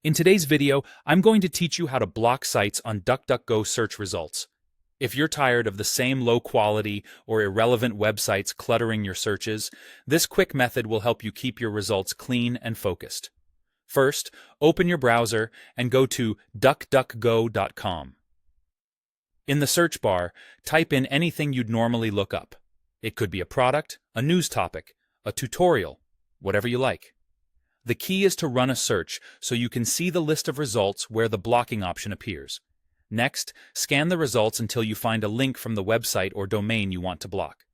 In today's video, I'm going to teach you how to block sites on DuckDuckGo search results. If you're tired of the same low-quality or irrelevant websites cluttering your searches, this quick method will help you keep your results clean and focused. First, open your browser and go to DuckDuckGo.com. In the search bar, type in anything you'd normally look up. It could be a product, a news topic, a tutorial, whatever you like. The key is to run a search so you can see the list of results where the blocking option appears. Next, scan the results until you find a link from the website or domain you want to block.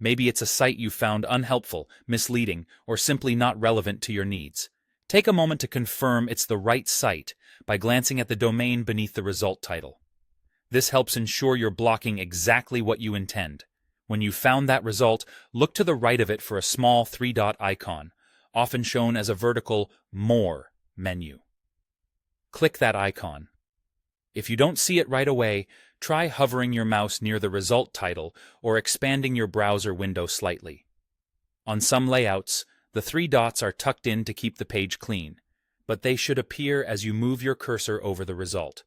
Maybe it's a site you found unhelpful, misleading, or simply not relevant to your needs. Take a moment to confirm it's the right site by glancing at the domain beneath the result title. This helps ensure you're blocking exactly what you intend. When you've found that result, look to the right of it for a small three-dot icon, often shown as a vertical More menu. Click that icon. If you don't see it right away, try hovering your mouse near the result title or expanding your browser window slightly. On some layouts, the three dots are tucked in to keep the page clean, but they should appear as you move your cursor over the result.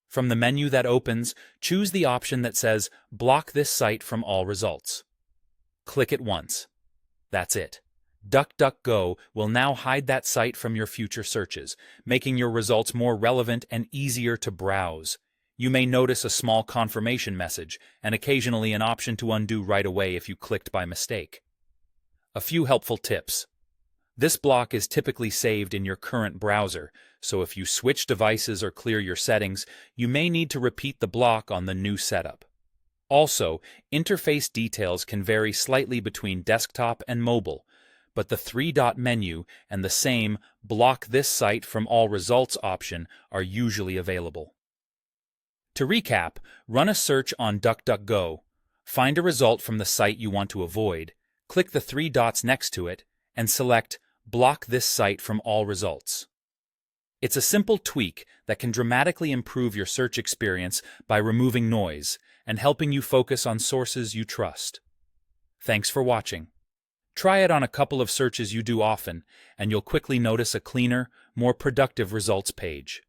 From the menu that opens, choose the option that says Block this site from all results. Click it once. That's it. DuckDuckGo will now hide that site from your future searches, making your results more relevant and easier to browse. You may notice a small confirmation message and occasionally an option to undo right away if you clicked by mistake. A few helpful tips. This block is typically saved in your current browser, so if you switch devices or clear your settings, you may need to repeat the block on the new setup. Also, interface details can vary slightly between desktop and mobile, but the three-dot menu and the same Block this site from all results option are usually available. To recap, run a search on DuckDuckGo, find a result from the site you want to avoid, click the three dots next to it, and select Block this site from all results. It's a simple tweak that can dramatically improve your search experience by removing noise and helping you focus on sources you trust. Thanks for watching. Try it on a couple of searches you do often, and you'll quickly notice a cleaner, more productive results page.